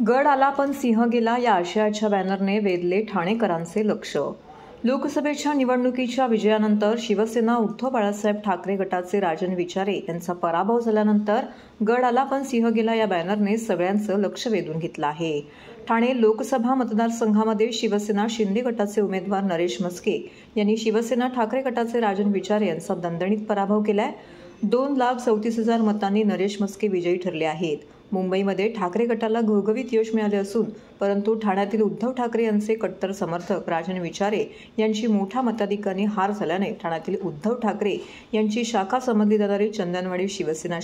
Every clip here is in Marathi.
गड आला पण सिंह गेला या आशयाच्या बॅनरने वेधले ठाणेकरांचे लक्ष। लोकसभेच्या निवडणुकीच्या विजयानंतर शिवसेना उद्धव बाळासाहेब ठाकरे गटाचे राजन विचारे यांचा पराभव झाल्यानंतर गड आला पण सिंह गेला या बॅनरने सगळ्यांचं लक्ष वेधून घेतलं आहे। ठाणे लोकसभा मतदारसंघामध्ये शिवसेना शिंदे गटाचे उमेदवार नरेश म्हस्के यांनी शिवसेना ठाकरे गटाचे राजन विचारे यांचा दणदणीत पराभव केलाय। 2,34,000 मतांनी नरेश म्हस्के विजयी ठरले आहेत। मुंबईमध्ये ठाकरे गटाला घवघवीत यश मिळाले असून परंतु ठाण्यातील उद्धव ठाकरे यांचे कट्टर समर्थक राजन विचारे यांची मोठ्या मताधिक्याने हार झाल्याने ठाण्यातील उद्धव ठाकरे यांची शाखा समजली जाणारी चंदनवाडी शिवसेना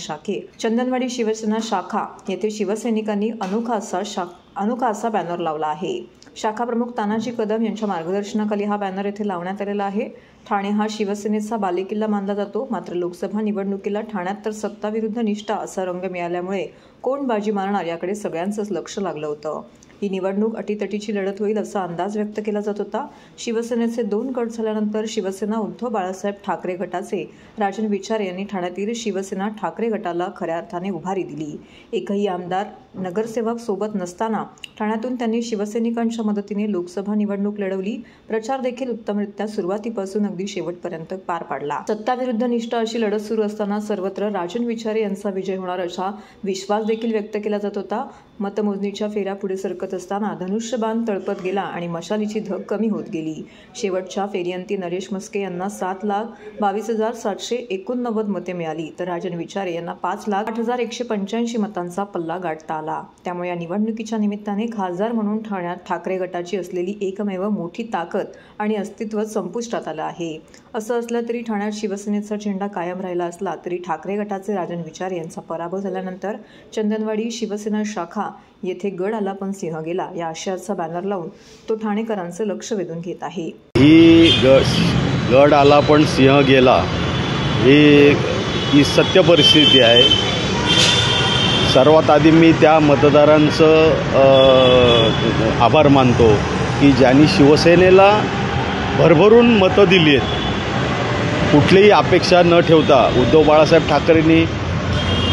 शाखा येथे शिवसैनिकांनी अनोखा असा बॅनर लावला आहे। शाखा प्रमुख तानाजी कदम यांच्या मार्गदर्शनाखाली हा बॅनर येथे लावण्यात आलेला आहे। ठाणे हा शिवसेनेचा बालेकिल्ला मानला जातो, मात्र लोकसभा निवडणुकीला ठाण्यात तर सत्ता विरुद्ध निष्ठा असा रंग मिळाल्यामुळे कोण बाजी मारणार याकडे सगळ्यांचंच लक्ष लागलं होतं। ही निवडणूक अटीतटीची लढत होईल असा अंदाज व्यक्त केला जात होता। शिवसेनेचे 2 गट झाल्यानंतर शिवसेना उद्धव बाळासाहेब ठाकरे गटाचे राजन विचारे यांनी ठाण्यातील शिवसेना ठाकरे गटाला खऱ्या अर्थाने उभारी दिली। एकही आमदार नगरसेवक सोबत नसताना ठाण्यातून त्यांनी शिवसैनिकांच्या मदतीने लोकसभा निवडणूक लढवली। प्रचार देखील उत्तमरित्या सुरुवातीपासून अगदी शेवटपर्यंत पार पाडला। सत्ता विरुद्ध निष्ठा अशी लढत सुरू असताना सर्वत्र राजन विचारे यांचा विजय होणार असा विश्वास देखील व्यक्त केला जात होता। मतमोजणीच्या फेऱ्या पुढे सरकत असताना धनुष्यबाण तळपत गेला आणि मशालीची धग कमी होत गेली। शेवटच्या फेरीअंती नरेश म्हस्के यांना 7,22,789 मते मिळाली, तर राजन विचारे यांना 5,08,185 मतांचा पल्ला गाठता आला। त्यामुळे या निवडणुकीच्या निमित्ताने खासदार म्हणून ठाण्यात ठाकरे गटाची असलेली एकमेव मोठी ताकद आणि अस्तित्व संपुष्टात आलं आहे। असं असलं तरी ठाण्यात शिवसेनेचा झेंडा कायम राहिला असला तरी ठाकरे गटाचे राजन विचारे यांचा पराभव झाल्यानंतर चंदनवाडी शिवसेना शाखा येथे गड आला पण सिंह गेला या आशयाचा बॅनर लावून तो ठाणेकरांचं लक्ष वेधून घेत आहे। ही गड आला पण सिंह गेला ही सत्य परिस्थिती आहे। सर्वात आधी मी त्या मतदारांचं आभार मानतो की ज्यांनी शिवसेनेला भरभरून मतं दिली आहेत। कुठलीही अपेक्षा न ठेवता उद्धव बाळासाहेब ठाकरेंनी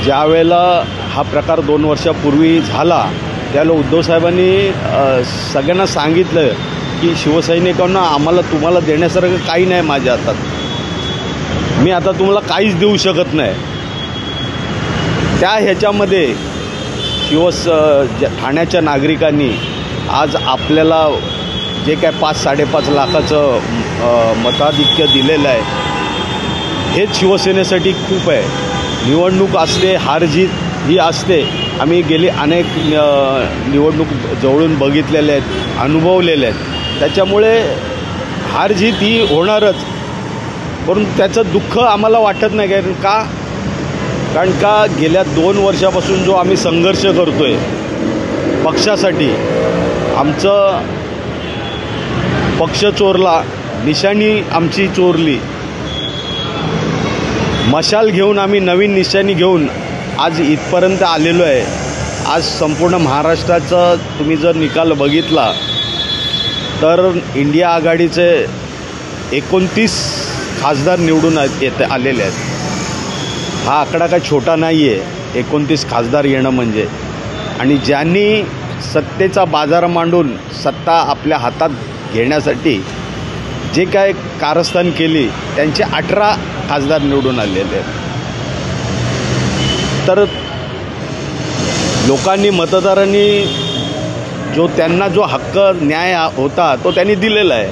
ज्या वेळेला हा प्रकार 2 वर्षापूर्वी झाला त्यावेळेला उद्धव साहेबांनी सगळ्यांना सांगितलं की शिवसैनिकांना तुम्हाला देण्यासारखं काही नाही माझ्या हातात, मी आता तुम्हाला काहीच देऊ शकत नाही। त्या ह्याच्यामध्ये ठाण्याच्या नागरिकांनी आज आपल्याला जे काय 5-5.5 लाखाचं मताधिक्य दिलेलं आहे हेच शिवसेनेसाठी खूप आहे। निवडणूक असते, हार जीत ही असते। आम्ही गेली अनेक निवडणूक जवळून बघितलेल्या आहेत, अनुभवलेल्या आहेत। त्याच्यामुळे हार जीत ही होणारच, परंतु त्याचं दुःख आम्हाला वाटत नाही। कारण का गेल्या 2 वर्षापासून जो आम्ही संघर्ष करतोय पक्षासाठी, आमचं पक्ष चोरला, निशाणी आमची चोरली, मशाल घेऊन आम्ही नवीन निशाणी घेऊन आज इथपर्यंत आलेलो आहे। आज संपूर्ण महाराष्ट्राचा तुम्ही जर निकाल बघितला तर इंडिया आघाडीचे 29 खासदार निवडून आलेले आहेत। हा आकडा काय छोटा नाही आहे, 29 खासदार येणं म्हणजे। आणि ज्यांनी सत्तेचा बाजार मांडून सत्ता आपल्या हातात घेण्यासाठी जे काय कारस्थान केली त्यांचे 18 खासदार निवडून आलेले आहेत। तर लोकांनी, मतदारांनी त्यांना जो हक्क न्याय होता तो त्यांनी दिलेला आहे।